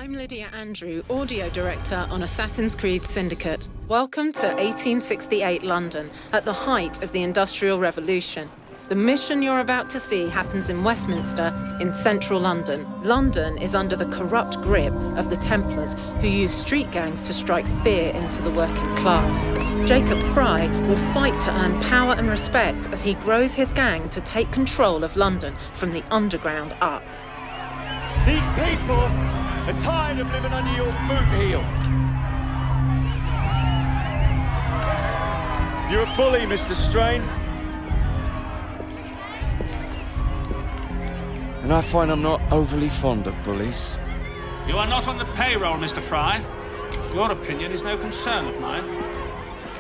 I'm Lydia Andrew, Audio Director on Assassin's Creed Syndicate. Welcome to 1868 London, at the height of the Industrial Revolution. The mission you're about to see happens in Westminster, in central London. London is under the corrupt grip of the Templars, who use street gangs to strike fear into the working class. Jacob Fry will fight to earn power and respect as he grows his gang to take control of London from the underground up. These people are tired of living under your boot heel. You're a bully, Mr. Strain. And I find I'm not overly fond of bullies. You are not on the payroll, Mr. Fry. Your opinion is no concern of mine.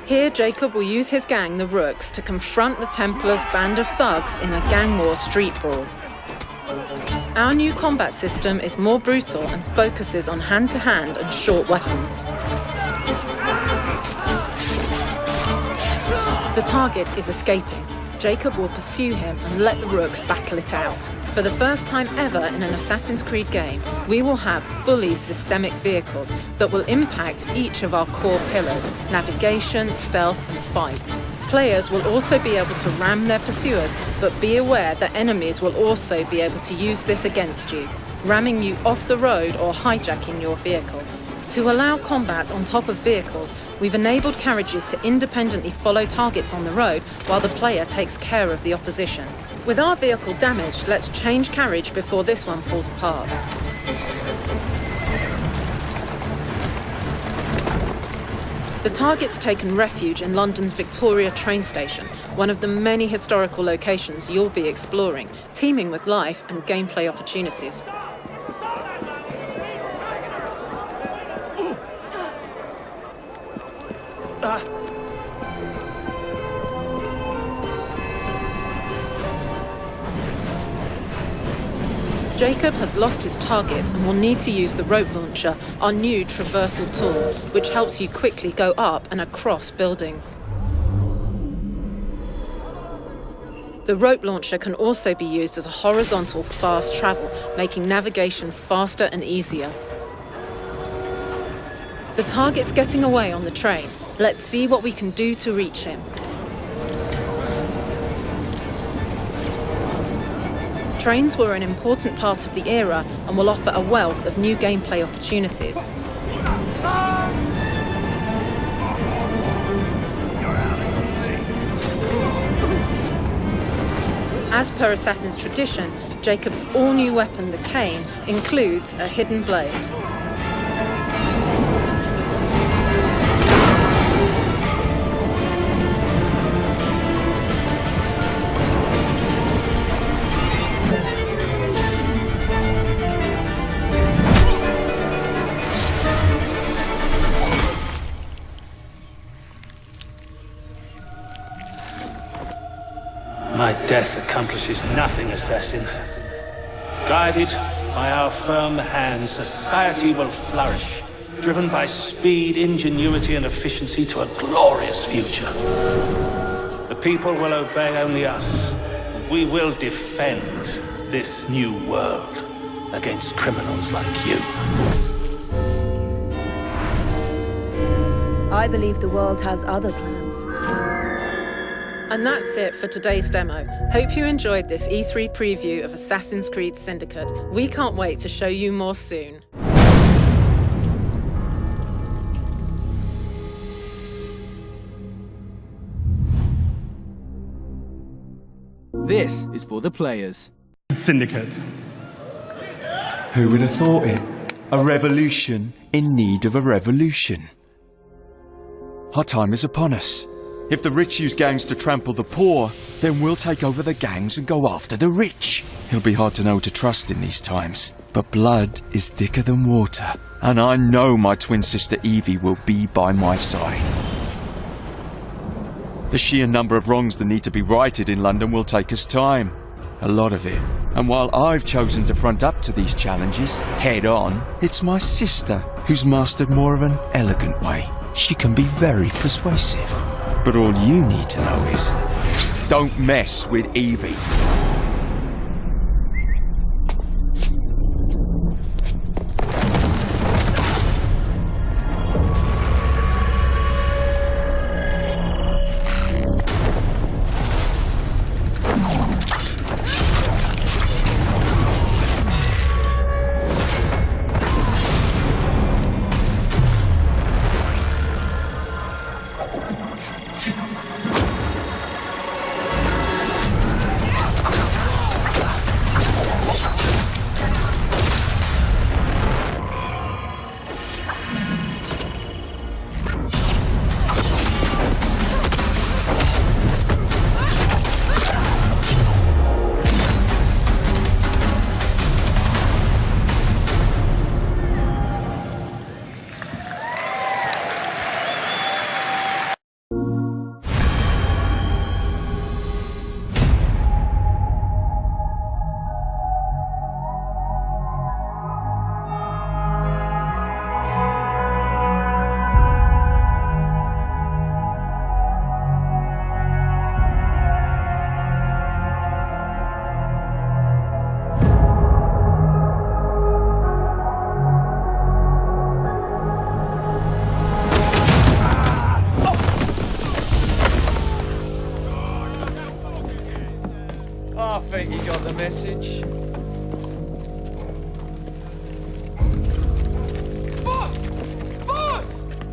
Here, Jacob will use his gang, the Rooks, to confront the Templars' band of thugs in a gang war street brawl. Our new combat system is more brutal and focuses on hand-to-hand and short weapons. The target is escaping. Jacob will pursue him and let the Rooks battle it out. For the first time ever in an Assassin's Creed game, we will have fully systemic vehicles that will impact each of our core pillars: navigation, stealth and fight. Players will also be able to ram their pursuers, but be aware that enemies will also be able to use this against you, ramming you off the road or hijacking your vehicle. To allow combat on top of vehicles, we've enabled carriages to independently follow targets on the road while the player takes care of the opposition. With our vehicle damaged, let's change carriage before this one falls apart. The target's taken refuge in London's Victoria train station, one of the many historical locations you'll be exploring, teeming with life and gameplay opportunities. Jacob has lost his target and will need to use the rope launcher, our new traversal tool, which helps you quickly go up and across buildings. The rope launcher can also be used as a horizontal fast travel, making navigation faster and easier. The target's getting away on the train. Let's see what we can do to reach him. Trains were an important part of the era and will offer a wealth of new gameplay opportunities. As per Assassin's tradition, Jacob's all-new weapon, the cane, includes a hidden blade. My death accomplishes nothing, assassin. Guided by our firm hands, society will flourish, driven by speed, ingenuity, and efficiency to a glorious future. The people will obey only us, and we will defend this new world against criminals like you. I believe the world has other plans. And that's it for today's demo. Hope you enjoyed this E3 preview of Assassin's Creed Syndicate. We can't wait to show you more soon. This is for the players. Syndicate. Who would have thought it? A revolution in need of a revolution. Our time is upon us. If the rich use gangs to trample the poor, then we'll take over the gangs and go after the rich. It'll be hard to know to trust in these times, but blood is thicker than water, and I know my twin sister Evie will be by my side. The sheer number of wrongs that need to be righted in London will take us time. A lot of it. And while I've chosen to front up to these challenges head on, it's my sister who's mastered more of an elegant way. She can be very persuasive. But all you need to know is, don't mess with Evie. message. Boss!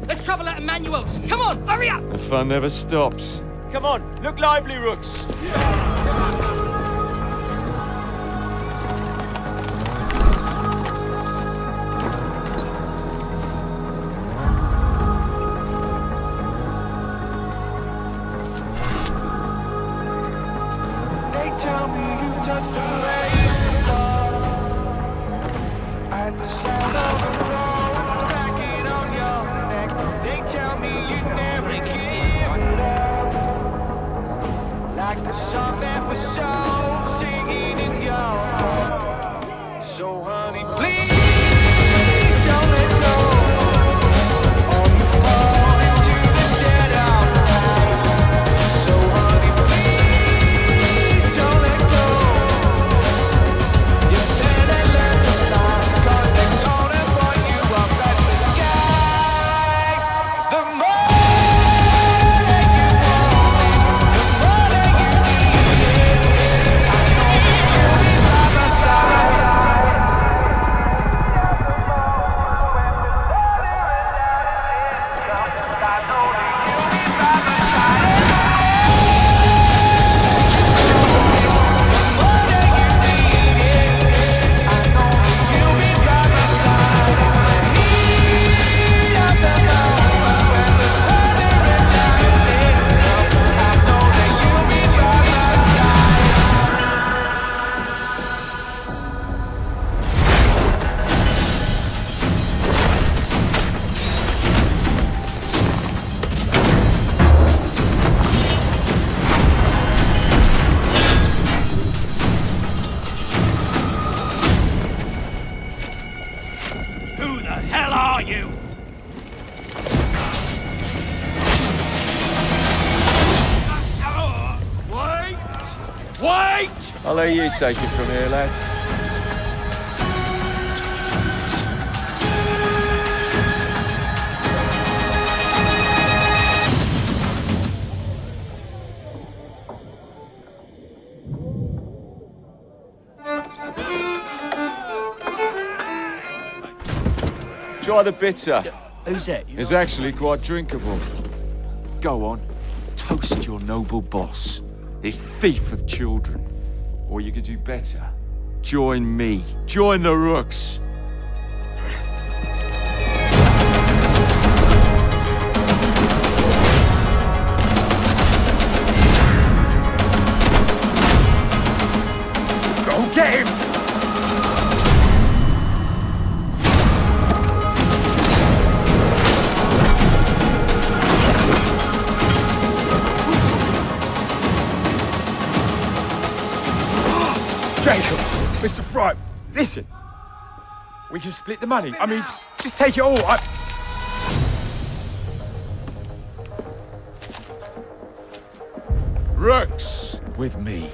Let's travel out of manuals. Come on, hurry up! The fun never stops. Come on, look lively, Rooks. They tell me you touched the rainbow at the sound of the road cracking on your neck. They tell me you never give it up, like the song that was soul singing in your heart. So honey, please don't let go, or you fall into the dead of night. So honey, please don't let go. You better learn to fly, 'cause they're gonna burn you up like the sky. The more that you want it, the more that you need it. I know you'll be by my side. Who the hell are you? Wait! I'll let you take it from here, lads. Try the bitter. Who's that? It's actually quite drinkable. Go on, toast your noble boss, this thief of children. Or you could do better. Join me. Join the Rooks. Go get him! Jacob, Mr. Fry, listen. We can split the money. I mean, just take it all. Rooks, with me.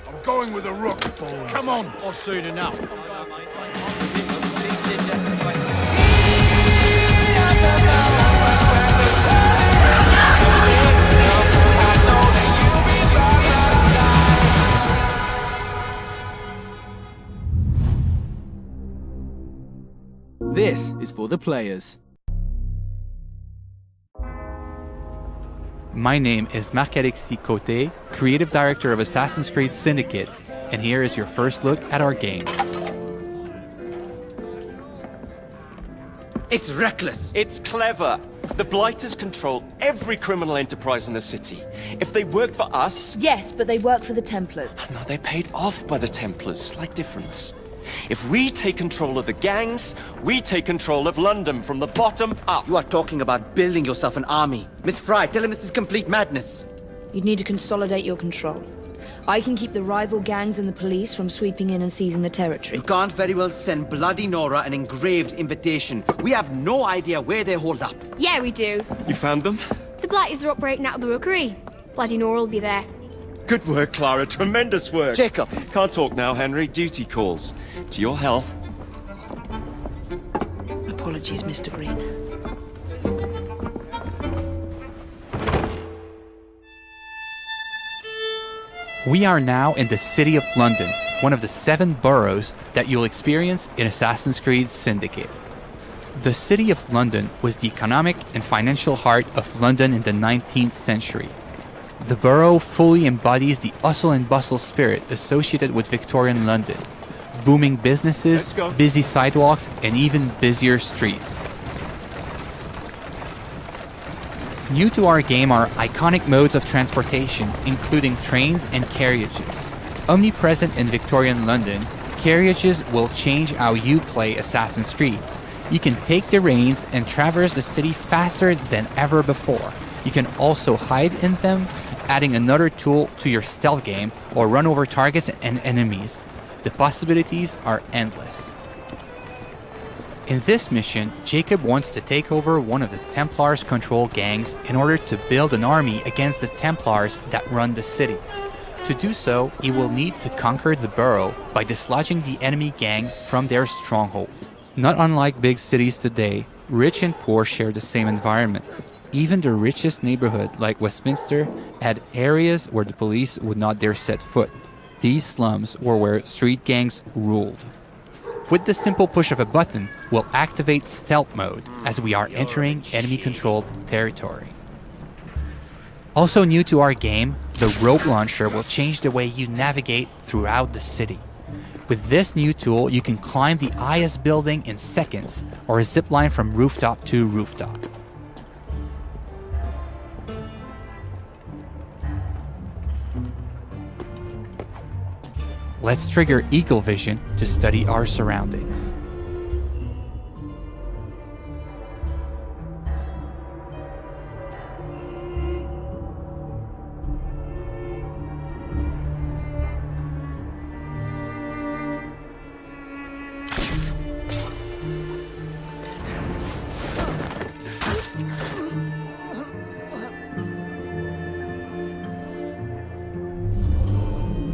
I'm going with a rook. Come on, or soon enough. This is for the players. My name is Marc-Alexis Côté, Creative Director of Assassin's Creed Syndicate, and here is your first look at our game. It's reckless. It's clever. The Blighters control every criminal enterprise in the city. If they work for us... Yes, but they work for the Templars. No, they're paid off by the Templars. Slight difference. If we take control of the gangs, we take control of London from the bottom up. You are talking about building yourself an army. Miss Fry, tell him this is complete madness. You'd need to consolidate your control. I can keep the rival gangs and the police from sweeping in and seizing the territory. You can't very well send Bloody Nora an engraved invitation. We have no idea where they hold up. Yeah, we do. You found them? The Blighters are operating out of the rookery. Bloody Nora will be there. Good work, Clara. Tremendous work. Jacob. Can't talk now, Henry. Duty calls. To your health. Apologies, Mr. Green. We are now in the City of London, one of the 7 boroughs that you'll experience in Assassin's Creed Syndicate. The City of London was the economic and financial heart of London in the 19th century. The borough fully embodies the hustle and bustle spirit associated with Victorian London. Booming businesses, busy sidewalks, and even busier streets. New to our game are iconic modes of transportation, including trains and carriages. Omnipresent in Victorian London, carriages will change how you play Assassin's Creed. You can take the reins and traverse the city faster than ever before. You can also hide in them, adding another tool to your stealth game, or run over targets and enemies. The possibilities are endless. In this mission, Jacob wants to take over one of the Templars' control gangs in order to build an army against the Templars that run the city. To do so, he will need to conquer the borough by dislodging the enemy gang from their stronghold. Not unlike big cities today, rich and poor share the same environment. Even the richest neighborhood, like Westminster, had areas where the police would not dare set foot. These slums were where street gangs ruled. With the simple push of a button, we'll activate stealth mode as we are entering enemy-controlled territory. Also new to our game, the rope launcher will change the way you navigate throughout the city. With this new tool, you can climb the highest building in seconds, or zip line from rooftop to rooftop. Let's trigger Eagle Vision to study our surroundings.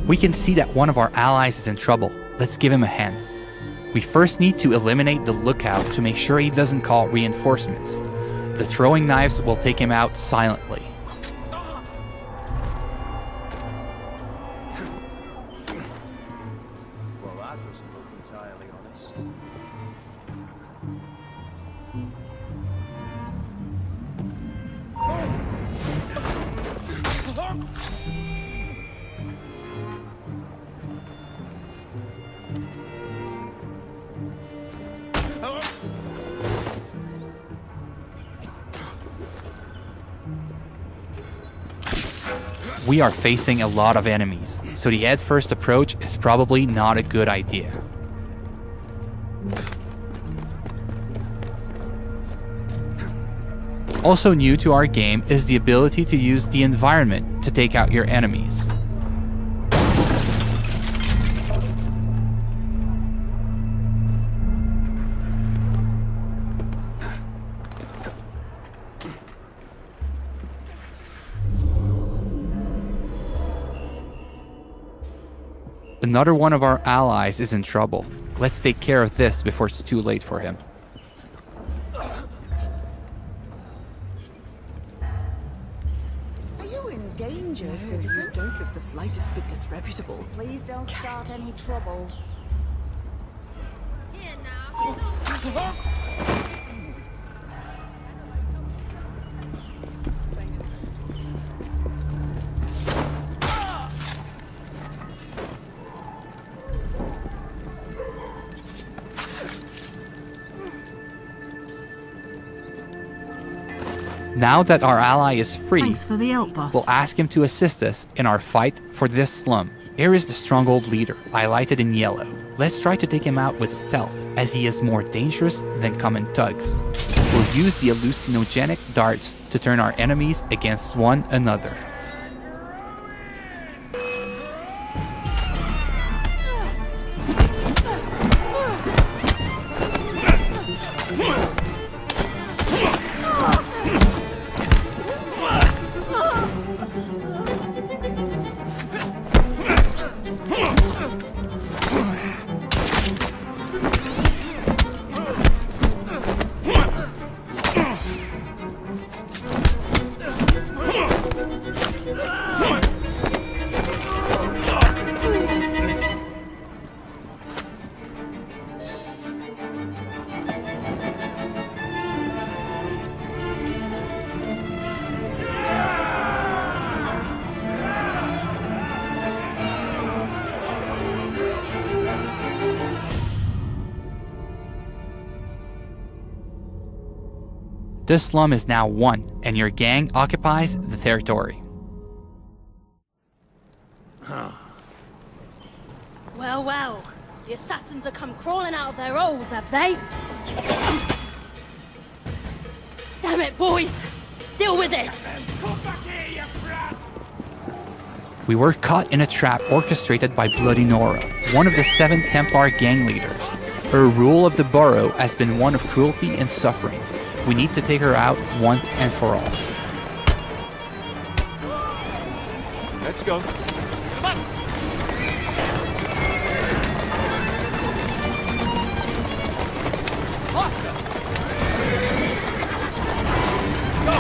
We can see that one of our allies is in trouble. Let's give him a hand. We first need to eliminate the lookout to make sure he doesn't call reinforcements. The throwing knives will take him out silently. Well, that doesn't look entirely honest. We are facing a lot of enemies, so the head-first approach is probably not a good idea. Also new to our game is the ability to use the environment to take out your enemies. Another one of our allies is in trouble. Let's take care of this before it's too late for him. Are you in danger, citizen? Don't look the slightest bit disreputable. Please don't start any trouble. Here now. Now that our ally is free, Thanks for the help, boss. we'll ask him to assist us in our fight for this slum. Here is the stronghold leader, highlighted in yellow. Let's try to take him out with stealth, as he is more dangerous than common thugs. We'll use the hallucinogenic darts to turn our enemies against one another. This slum is now won, and your gang occupies the territory. Well, well. The assassins have come crawling out of their holes, have they? Damn it, boys! Deal with this! We were caught in a trap orchestrated by Bloody Nora, one of the 7 Templar gang leaders. Her rule of the borough has been one of cruelty and suffering. We need to take her out once and for all. Let's go. Come on. Faster. Go.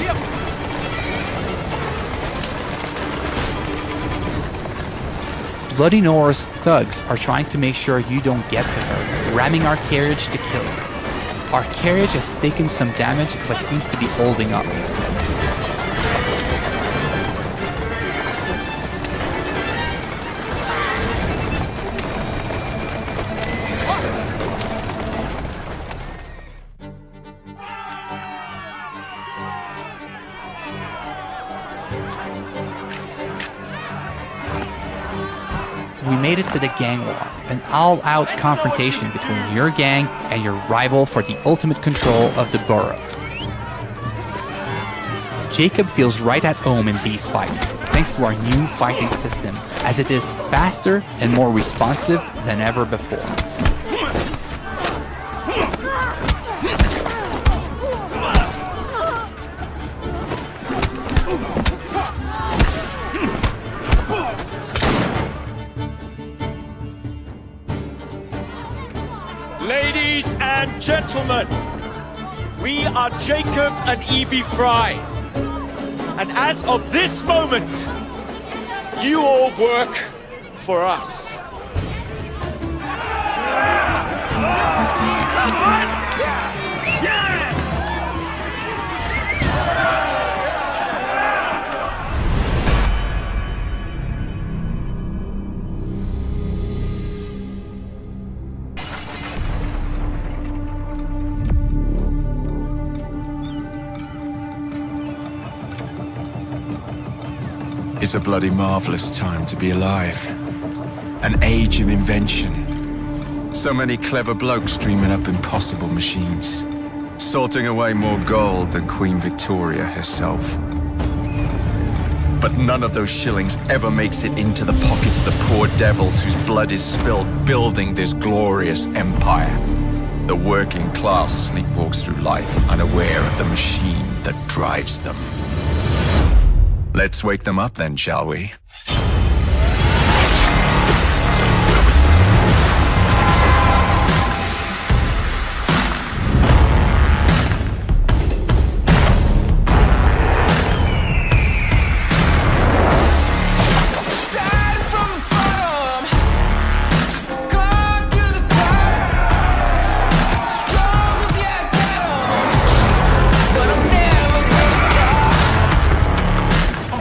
Yep. Bloody Nora's thugs are trying to make sure you don't get to her, ramming our carriage to kill her. Our carriage has taken some damage but seems to be holding up. We made it to the gang war, an all-out confrontation between your gang and your rival for the ultimate control of the borough. Jacob feels right at home in these fights, thanks to our new fighting system, as it is faster and more responsive than ever before. Ladies and gentlemen, we are Jacob and Evie Fry. And as of this moment, you all work for us. It's a bloody marvelous time to be alive. An age of invention. So many clever blokes dreaming up impossible machines. Sorting away more gold than Queen Victoria herself. But none of those shillings ever makes it into the pockets of the poor devils whose blood is spilled building this glorious empire. The working class sleepwalks through life unaware of the machine that drives them. Let's wake them up then, shall we?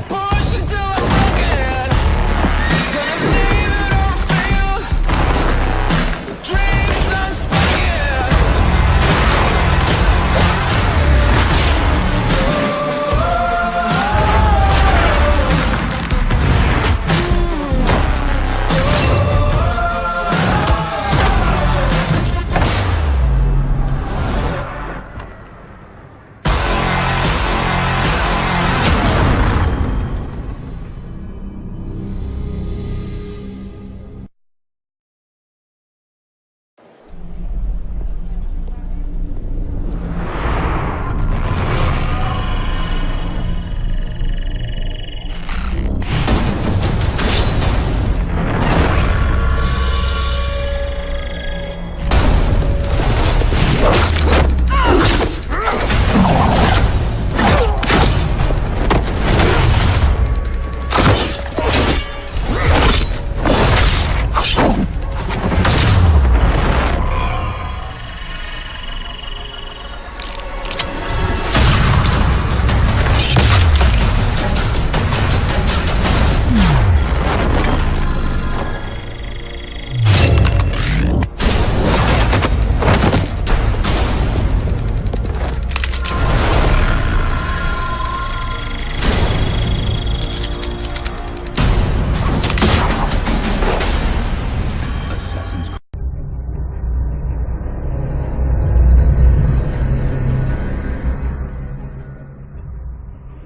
Push until I'm broken.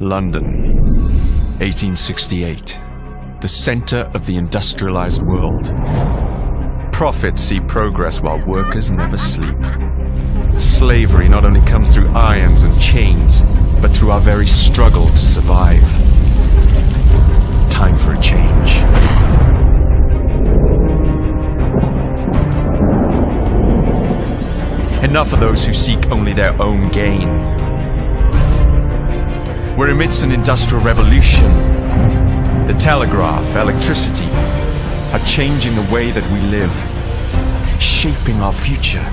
London, 1868. The center of the industrialized world. Profits see progress while workers never sleep. Slavery not only comes through irons and chains, but through our very struggle to survive. Time for a change. Enough of those who seek only their own gain. We're amidst an industrial revolution. The telegraph, electricity, are changing the way that we live, shaping our future.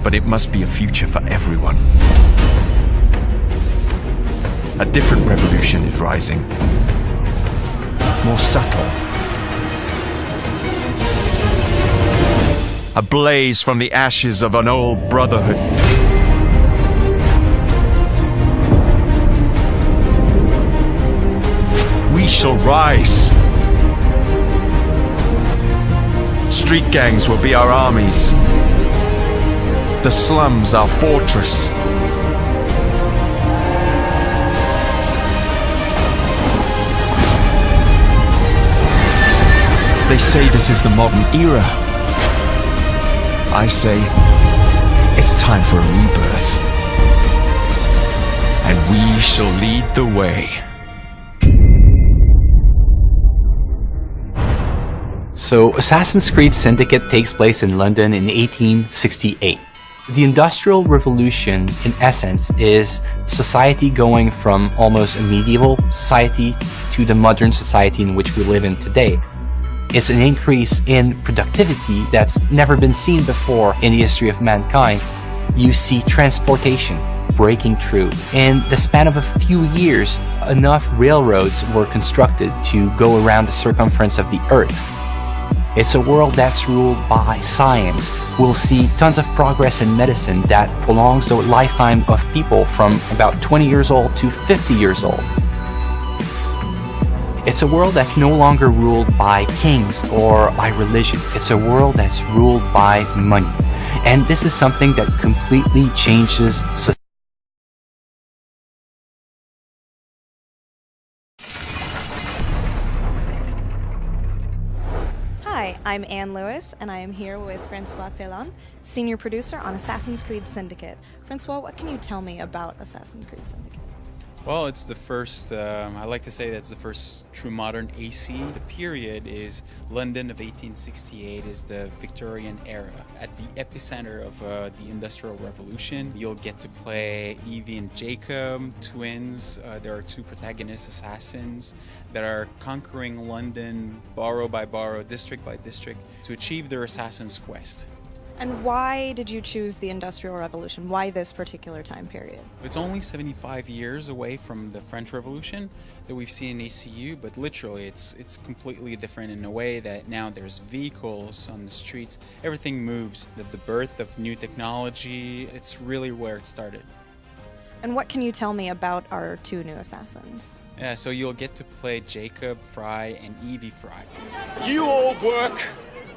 But it must be a future for everyone. A different revolution is rising. More subtle. A blaze from the ashes of an old brotherhood. We shall rise. Street gangs will be our armies. The slums our fortress. They say this is the modern era. I say it's time for a rebirth. And we shall lead the way. So, Assassin's Creed Syndicate takes place in London in 1868. The Industrial Revolution, in essence, is society going from almost a medieval society to the modern society in which we live in today. It's an increase in productivity that's never been seen before in the history of mankind. You see transportation breaking through. In the span of a few years, enough railroads were constructed to go around the circumference of the Earth. It's a world that's ruled by science. We'll see tons of progress in medicine that prolongs the lifetime of people from about 20 years old to 50 years old. It's a world that's no longer ruled by kings or by religion. It's a world that's ruled by money. And this is something that completely changes society. Hi, I'm Anne Lewis, and I am here with Francois Pelon, senior producer on Assassin's Creed Syndicate. Francois, what can you tell me about Assassin's Creed Syndicate? Well, it's the first, I like to say that's the first true modern AC. The period is London of 1868 is the Victorian era. At the epicenter of the Industrial Revolution, you'll get to play Evie and Jacob, twins. There are two protagonist assassins that are conquering London borough by borough, district by district, to achieve their assassin's quest. And why did you choose the Industrial Revolution? Why this particular time period? It's only 75 years away from the French Revolution that we've seen in ACU, but literally it's completely different in a way that now there's vehicles on the streets, everything moves. The birth of new technology, it's really where it started. And what can you tell me about our two new assassins? Yeah, so you'll get to play Jacob Fry and Evie Fry. You all work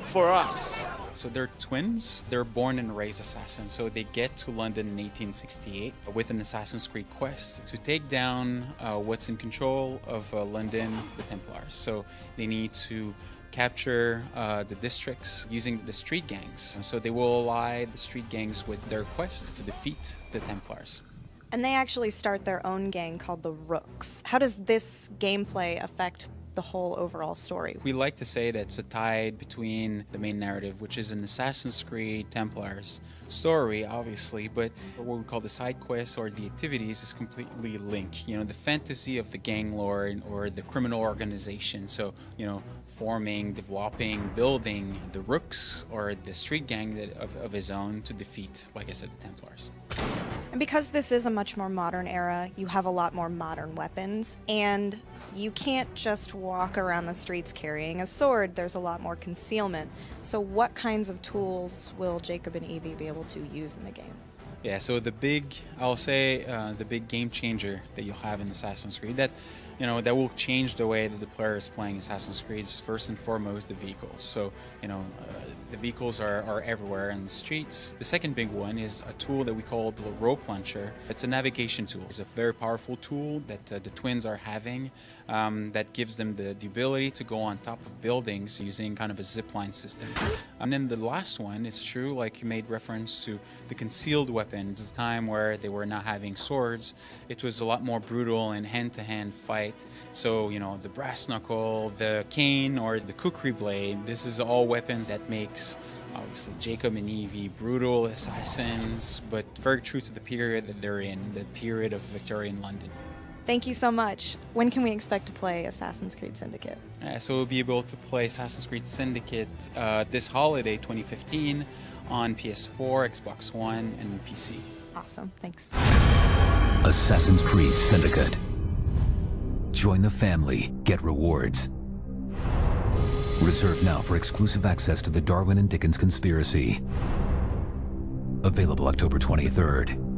for us. So they're twins. They're born and raised assassins. So they get to London in 1868 with an Assassin's Creed quest to take down what's in control of London, the Templars. So they need to capture the districts using the street gangs. So they will ally the street gangs with their quest to defeat the Templars. And they actually start their own gang called the Rooks. How does this gameplay affect the whole overall story? We like to say that it's a tie between the main narrative, which is an Assassin's Creed Templars story, obviously, but what we call the side quests or the activities is completely linked. You know, the fantasy of the gang lord or the criminal organization. So, you know, forming, developing, building the Rooks or the street gang of his own to defeat, like I said, the Templars. And because this is a much more modern era, you have a lot more modern weapons, and you can't just walk around the streets carrying a sword. There's a lot more concealment. So what kinds of tools will Jacob and Evie be able to use in the game? Yeah, so the big, I'll say, the big game changer that you'll have in Assassin's Creed that you know, that will change the way that the player is playing Assassin's Creed. First and foremost, the vehicles. So, you know, the vehicles are everywhere in the streets. The second big one is a tool that we call the rope launcher. It's a navigation tool. It's a very powerful tool that the twins are having that gives them the ability to go on top of buildings using kind of a zipline system. And then the last one is true, like you made reference to the concealed weapon. It's a time where they were not having swords. It was a lot more brutal and hand-to-hand fight. So, you know, the brass knuckle, the cane, or the kukri blade, this is all weapons that makes, obviously, Jacob and Evie brutal assassins, but very true to the period that they're in, the period of Victorian London. Thank you so much. When can we expect to play Assassin's Creed Syndicate? So we'll be able to play Assassin's Creed Syndicate this holiday, 2015, on PS4, Xbox One, and PC. Awesome, thanks. Assassin's Creed Syndicate. Join the family, get rewards. Reserved now for exclusive access to the Darwin and Dickens Conspiracy. Available October 23rd.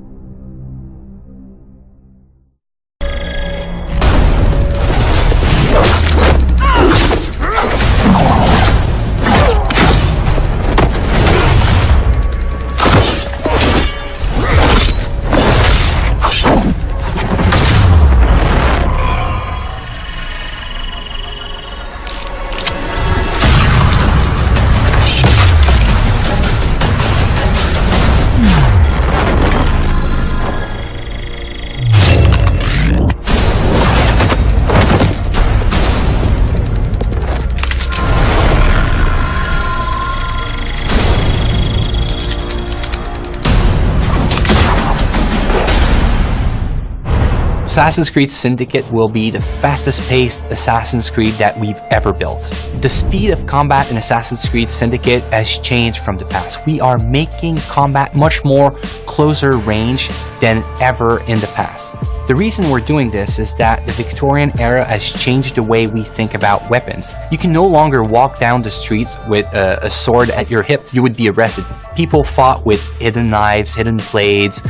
Assassin's Creed Syndicate will be the fastest paced Assassin's Creed that we've ever built. The speed of combat in Assassin's Creed Syndicate has changed from the past. We are making combat much more closer range than ever in the past. The reason we're doing this is that the Victorian era has changed the way we think about weapons. You can no longer walk down the streets with a sword at your hip. You would be arrested. People fought with hidden knives, hidden blades.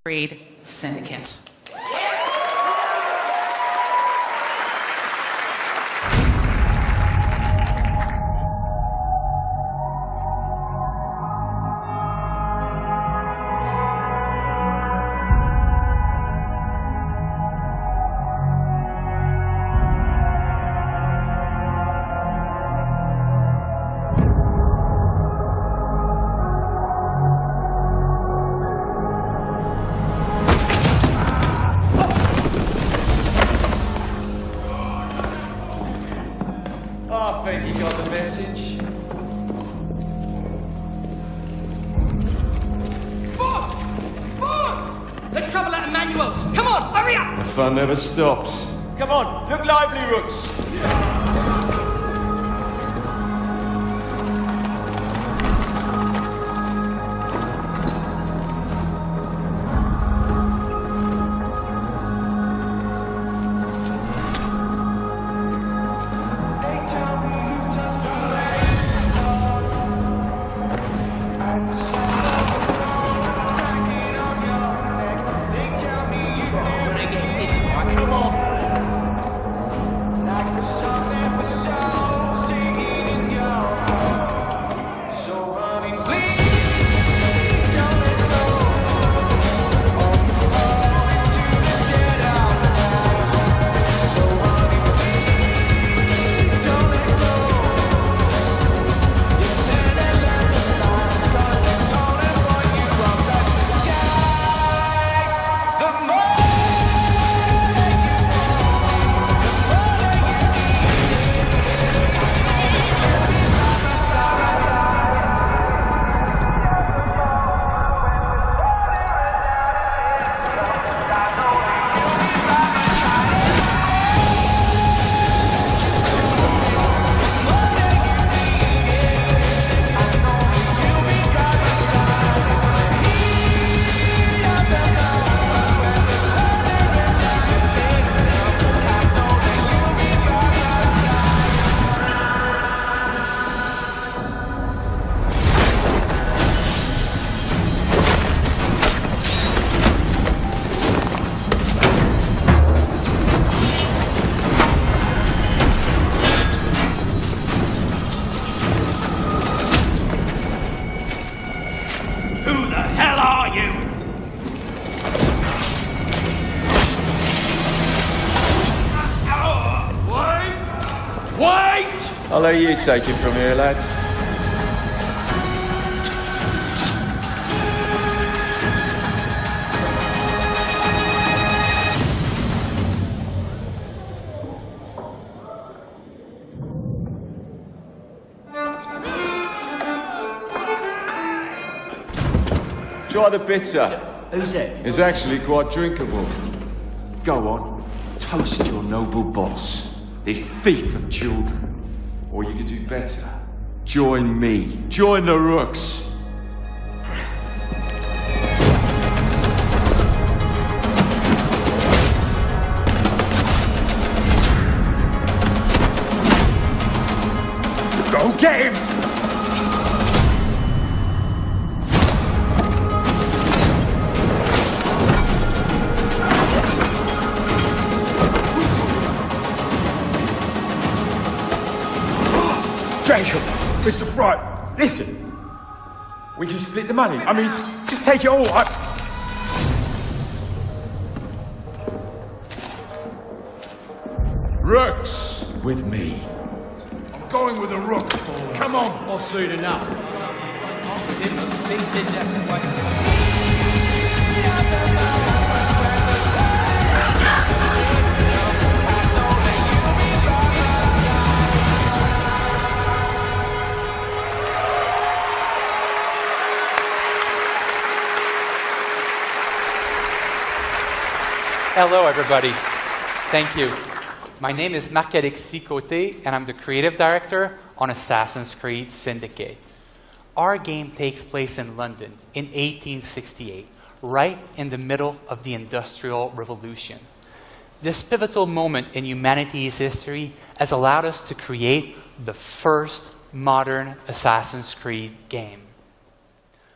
Creed Syndicate. The fun never stops. Come on, look lively, Rooks. Come on! I'll let you take it from here, lads. Try the bitter. Who's it? It's actually quite drinkable. Go on, toast your noble boss, this thief of children. Or you could do better. Join me. Join the Rooks. Go get him! Jacob, Mr. Fright, listen. We can split the money. I mean, just take it all. Rooks, with me. I'm going with a rook. Come on. Or soon enough. Hello, everybody. Thank you. My name is Marc-Alexis Côté, and I'm the creative director on Assassin's Creed Syndicate. Our game takes place in London in 1868, right in the middle of the Industrial Revolution. This pivotal moment in humanity's history has allowed us to create the first modern Assassin's Creed game.